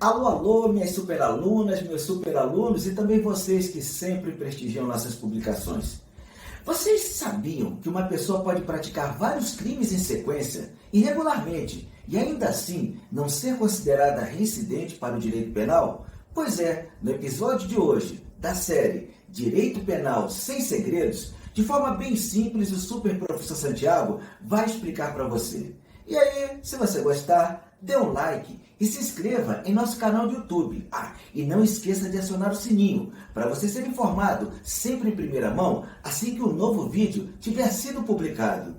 Alô, alô, minhas superalunas, meus superalunos e também vocês que sempre prestigiam nossas publicações. Vocês sabiam que uma pessoa pode praticar vários crimes em sequência, irregularmente, e ainda assim não ser considerada reincidente para o direito penal? Pois é, no episódio de hoje da série Direito Penal Sem Segredos, de forma bem simples, o super professor Santiago vai explicar para você. E aí, se você gostar, dê um like e se inscreva em nosso canal do YouTube. E não esqueça de acionar o sininho para você ser informado sempre em primeira mão assim que o novo vídeo tiver sido publicado.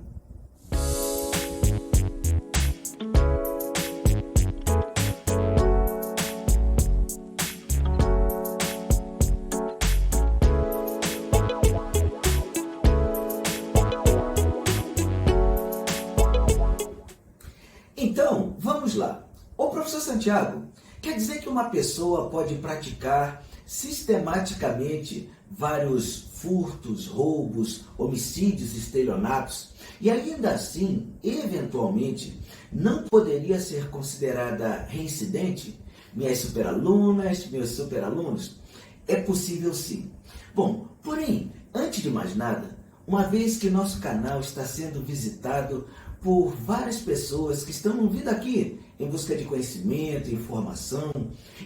Então, vamos lá. O professor Santiago quer dizer que uma pessoa pode praticar sistematicamente vários furtos, roubos, homicídios, estelionatos e ainda assim, eventualmente, não poderia ser considerada reincidente? Minhas superalunas, meus superalunos, é possível sim. Bom, porém, antes de mais nada, uma vez que nosso canal está sendo visitado por várias pessoas que estão vindo aqui em busca de conhecimento, informação,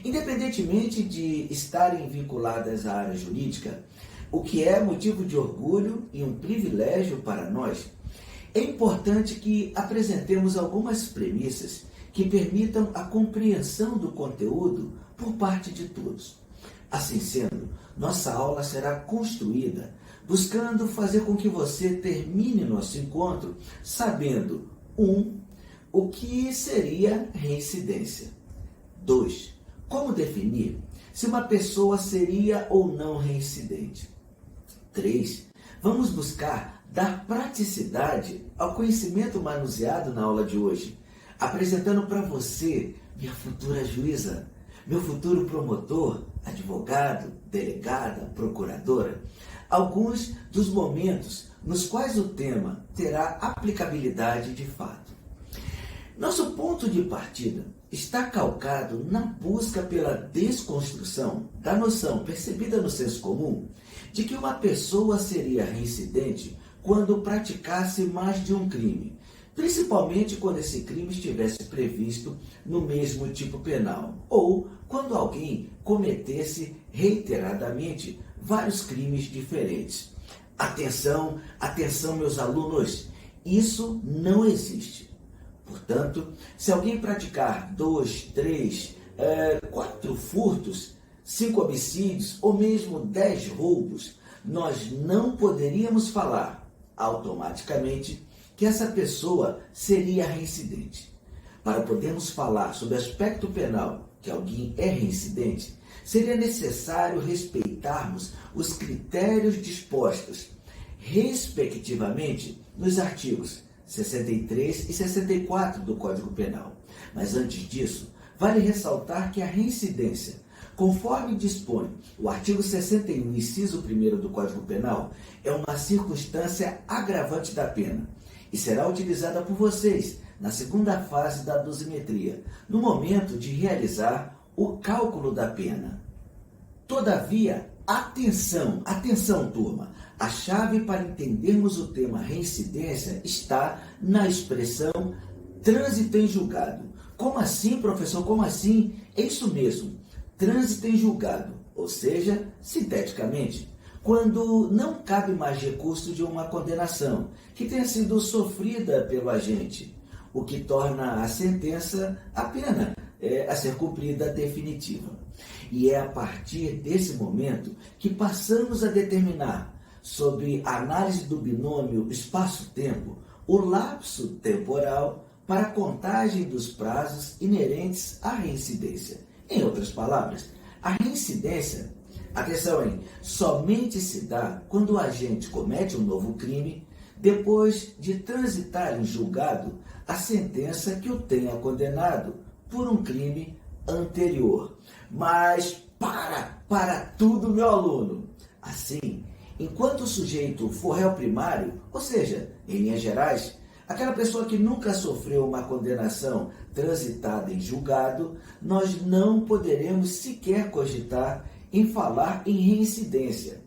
independentemente de estarem vinculadas à área jurídica, o que é motivo de orgulho e um privilégio para nós, é importante que apresentemos algumas premissas que permitam a compreensão do conteúdo por parte de todos. Assim sendo, nossa aula será construída buscando fazer com que você termine nosso encontro sabendo 1. O que seria reincidência. 2. Como definir se uma pessoa seria ou não reincidente. 3. Vamos buscar dar praticidade ao conhecimento manuseado na aula de hoje, apresentando para você, minha futura juíza, meu futuro promotor, advogado, delegada, procuradora, alguns dos momentos nos quais o tema terá aplicabilidade de fato. Nosso ponto de partida está calcado na busca pela desconstrução da noção percebida no senso comum de que uma pessoa seria reincidente quando praticasse mais de um crime, principalmente quando esse crime estivesse previsto no mesmo tipo penal, ou quando alguém cometesse reiteradamente vários crimes diferentes. Atenção, atenção, meus alunos, isso não existe. Portanto, se alguém praticar 2, 3, 4 furtos, 5 homicídios ou mesmo 10 roubos, nós não poderíamos falar automaticamente que essa pessoa seria reincidente. Para podermos falar sobre o aspecto penal que alguém é reincidente, seria necessário respeitarmos os critérios dispostos, respectivamente, nos artigos 63 e 64 do Código Penal. Mas antes disso, vale ressaltar que a reincidência, conforme dispõe o artigo 61, inciso 1º do Código Penal, é uma circunstância agravante da pena e será utilizada por vocês na segunda fase da dosimetria, no momento de realizar o cálculo da pena. Todavia, atenção, atenção, turma! A chave para entendermos o tema reincidência está na expressão trânsito em julgado. Como assim, professor? Como assim? É isso mesmo, trânsito em julgado, ou seja, sinteticamente, quando não cabe mais recurso de uma condenação que tenha sido sofrida pelo agente, o que torna a sentença, a pena, a ser cumprida definitiva. E é a partir desse momento que passamos a determinar, sobre a análise do binômio espaço-tempo, o lapso temporal para a contagem dos prazos inerentes à reincidência. Em outras palavras, a reincidência, atenção, somente se dá quando o agente comete um novo crime depois de transitar em julgado a sentença que o tenha condenado por um crime anterior. Mas para tudo, meu aluno. Assim, enquanto o sujeito for réu primário, ou seja, em linhas gerais, aquela pessoa que nunca sofreu uma condenação transitada em julgado, nós não poderemos sequer cogitar em falar em reincidência.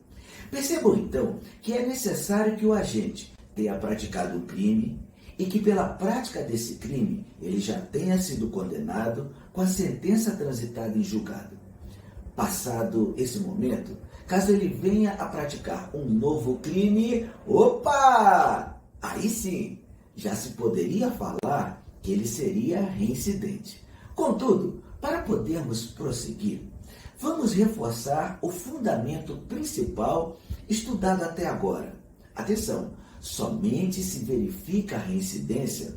Percebam então que é necessário que o agente tenha praticado um crime e que pela prática desse crime ele já tenha sido condenado com a sentença transitada em julgado. Passado esse momento, caso ele venha a praticar um novo crime, opa! Aí sim, já se poderia falar que ele seria reincidente. Contudo, para podermos prosseguir, vamos reforçar o fundamento principal estudado até agora. Atenção, somente se verifica a reincidência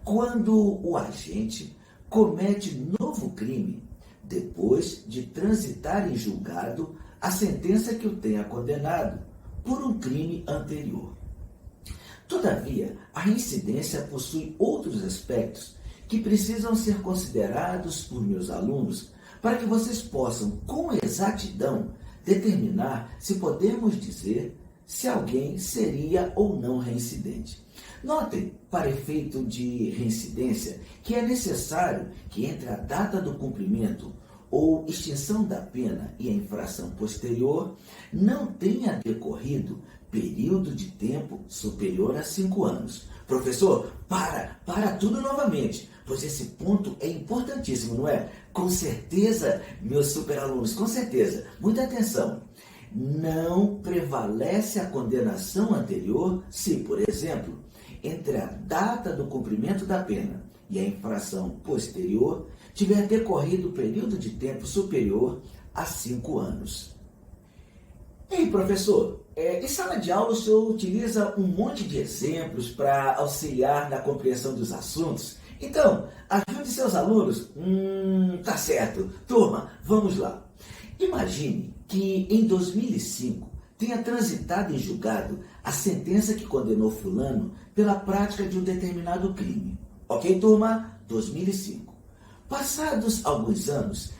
quando o agente comete novo crime depois de transitar em julgado a sentença que o tenha condenado por um crime anterior. Todavia, a reincidência possui outros aspectos que precisam ser considerados por meus alunos para que vocês possam, com exatidão, determinar se podemos dizer se alguém seria ou não reincidente. Notem, para efeito de reincidência, que é necessário que entre a data do cumprimento ou extinção da pena e a infração posterior não tenha decorrido período de tempo superior a 5 anos. Professor, para tudo novamente, pois esse ponto é importantíssimo, não é? Com certeza, meus superalunos, com certeza. Muita atenção. Não prevalece a condenação anterior se, por exemplo, entre a data do cumprimento da pena e a infração posterior tiver decorrido período de tempo superior a 5 anos. Ei, professor, em sala de aula o senhor utiliza um monte de exemplos para auxiliar na compreensão dos assuntos. Então, ajude seus alunos? Tá certo. Turma, vamos lá. Imagine que em 2005 tenha transitado em julgado a sentença que condenou fulano pela prática de um determinado crime. Ok, turma? 2005. Passados alguns anos,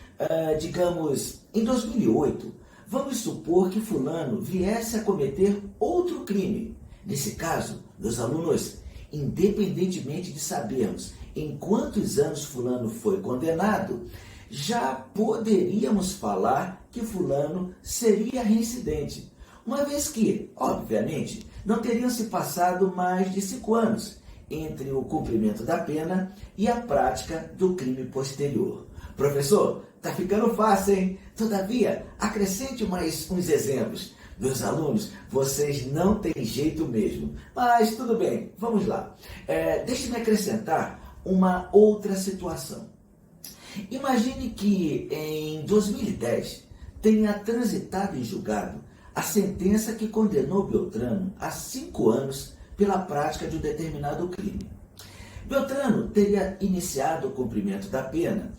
digamos em 2008, vamos supor que fulano viesse a cometer outro crime. Nesse caso, meus alunos, independentemente de sabermos em quantos anos fulano foi condenado, já poderíamos falar que fulano seria reincidente, uma vez que, obviamente, não teriam se passado mais de 5 anos entre o cumprimento da pena e a prática do crime posterior. Professor, tá ficando fácil, hein? Todavia, acrescente mais uns exemplos. Meus alunos, vocês não têm jeito mesmo. Mas tudo bem, vamos lá. Deixe-me acrescentar uma outra situação. Imagine que em 2010 tenha transitado em julgado a sentença que condenou Beltrano a 5 anos pela prática de um determinado crime. Beltrano teria iniciado o cumprimento da pena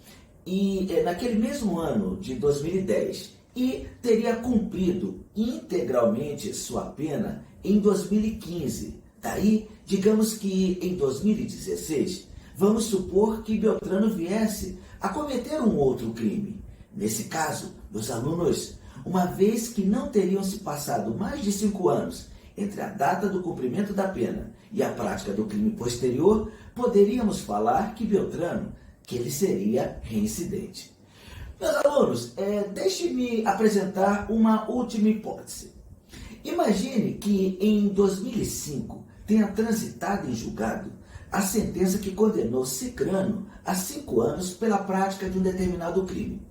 naquele mesmo ano de 2010 e teria cumprido integralmente sua pena em 2015. Daí, digamos que em 2016, vamos supor que Beltrano viesse a cometer um outro crime. Nesse caso, meus alunos, uma vez que não teriam se passado mais de 5 anos entre a data do cumprimento da pena e a prática do crime posterior, poderíamos falar que Beltrano, que ele seria reincidente. Meus alunos, deixe-me apresentar uma última hipótese. Imagine que em 2005 tenha transitado em julgado a sentença que condenou Cicrano a 5 anos pela prática de um determinado crime.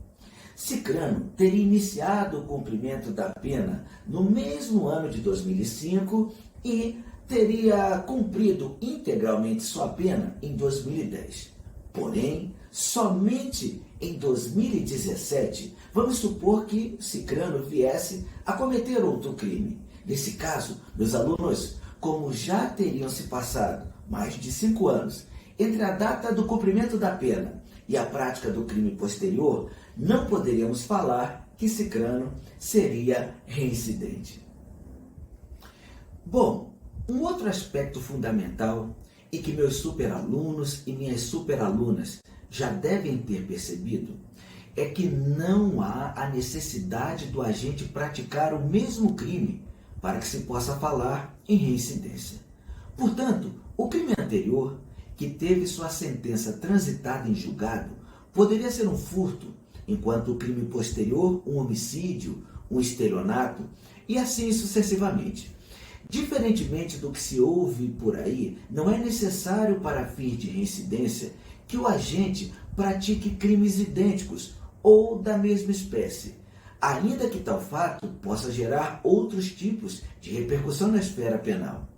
Cicrano teria iniciado o cumprimento da pena no mesmo ano de 2005 e teria cumprido integralmente sua pena em 2010. Porém, somente em 2017, vamos supor que Cicrano viesse a cometer outro crime. Nesse caso, meus alunos, como já teriam se passado mais de 5 anos entre a data do cumprimento da pena e a prática do crime posterior, não poderíamos falar que Cicrano seria reincidente. Bom, um outro aspecto fundamental e que meus superalunos e minhas superalunas já devem ter percebido é que não há a necessidade do agente praticar o mesmo crime para que se possa falar em reincidência. Portanto, O crime anterior, que teve sua sentença transitada em julgado, poderia ser um furto, enquanto o crime posterior, um homicídio, um estelionato, e assim sucessivamente. Diferentemente do que se ouve por aí, não é necessário para fins de reincidência que o agente pratique crimes idênticos ou da mesma espécie, ainda que tal fato possa gerar outros tipos de repercussão na esfera penal.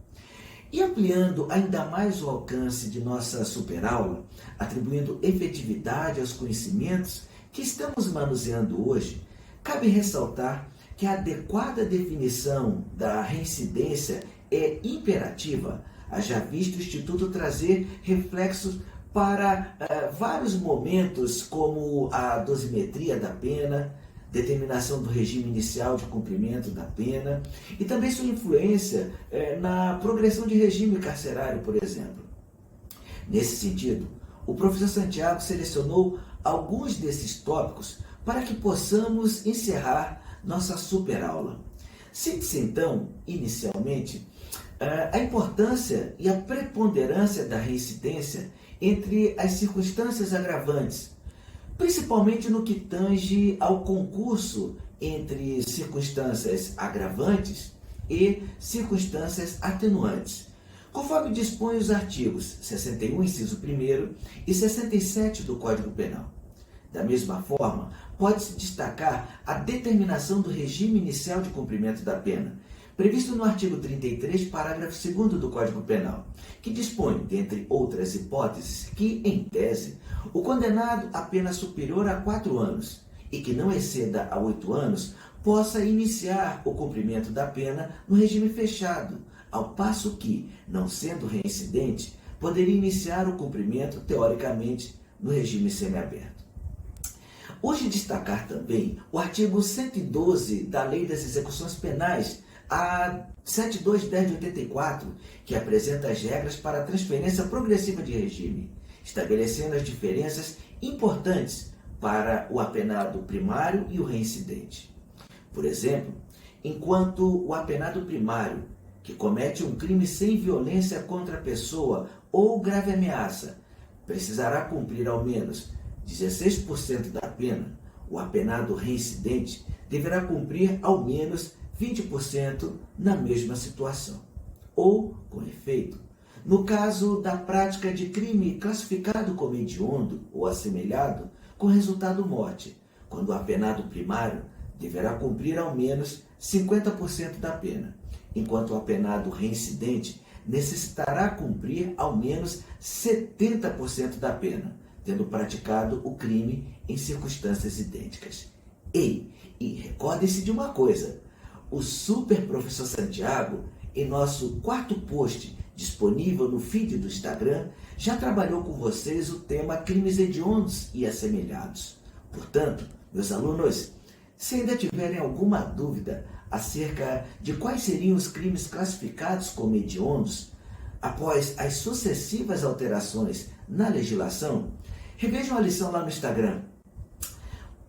E ampliando ainda mais o alcance de nossa superaula, atribuindo efetividade aos conhecimentos que estamos manuseando hoje, cabe ressaltar que a adequada definição da reincidência é imperativa, haja visto o Instituto trazer reflexos para vários momentos, como a dosimetria da pena, determinação do regime inicial de cumprimento da pena e também sua influência na progressão de regime carcerário, por exemplo. Nesse sentido, o professor Santiago selecionou alguns desses tópicos para que possamos encerrar nossa superaula. Cite-se então, inicialmente, a importância e a preponderância da reincidência entre as circunstâncias agravantes, principalmente no que tange ao concurso entre circunstâncias agravantes e circunstâncias atenuantes, conforme dispõem os artigos 61, inciso 1º e 67 do Código Penal. Da mesma forma, pode-se destacar a determinação do regime inicial de cumprimento da pena, previsto no artigo 33, parágrafo 2º do Código Penal, que dispõe, dentre outras hipóteses, que, em tese, o condenado a pena superior a 4 anos e que não exceda a 8 anos possa iniciar o cumprimento da pena no regime fechado, ao passo que, não sendo reincidente, poderia iniciar o cumprimento, teoricamente, no regime semiaberto. Hoje destacar também o artigo 112 da Lei das Execuções Penais, a 7210 de 84, que apresenta as regras para a transferência progressiva de regime, estabelecendo as diferenças importantes para o apenado primário e o reincidente. Por exemplo, enquanto o apenado primário, que comete um crime sem violência contra a pessoa ou grave ameaça, precisará cumprir ao menos 16% da pena, o apenado reincidente deverá cumprir ao menos 20% na mesma situação. Ou, com efeito, no caso da prática de crime classificado como hediondo ou assemelhado, com resultado morte, quando o apenado primário deverá cumprir ao menos 50% da pena, enquanto o apenado reincidente necessitará cumprir ao menos 70% da pena, tendo praticado o crime em circunstâncias idênticas. E recordem-se de uma coisa, o Super Professor Santiago, em nosso 4º post disponível no feed do Instagram, já trabalhou com vocês o tema crimes hediondos e assemelhados. Portanto, meus alunos, se ainda tiverem alguma dúvida acerca de quais seriam os crimes classificados como hediondos, após as sucessivas alterações na legislação, revejam a lição lá no Instagram.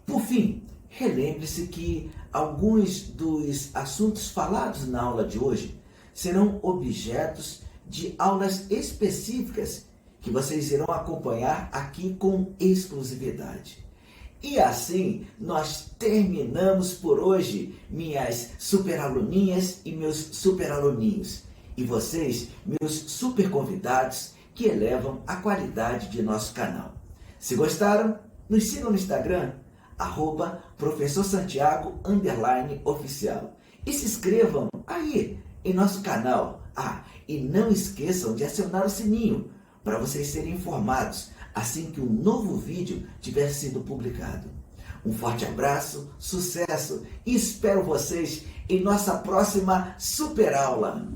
Por fim, relembre-se que alguns dos assuntos falados na aula de hoje serão objetos de aulas específicas que vocês irão acompanhar aqui com exclusividade. E assim nós terminamos por hoje, minhas superaluninhas e meus superaluninhos. E vocês, meus super convidados, que elevam a qualidade de nosso canal. Se gostaram, nos sigam no Instagram, @professorsantiago_oficial. E se inscrevam aí em nosso canal. E não esqueçam de acionar o sininho para vocês serem informados assim que um novo vídeo tiver sido publicado. Um forte abraço, sucesso e espero vocês em nossa próxima super aula.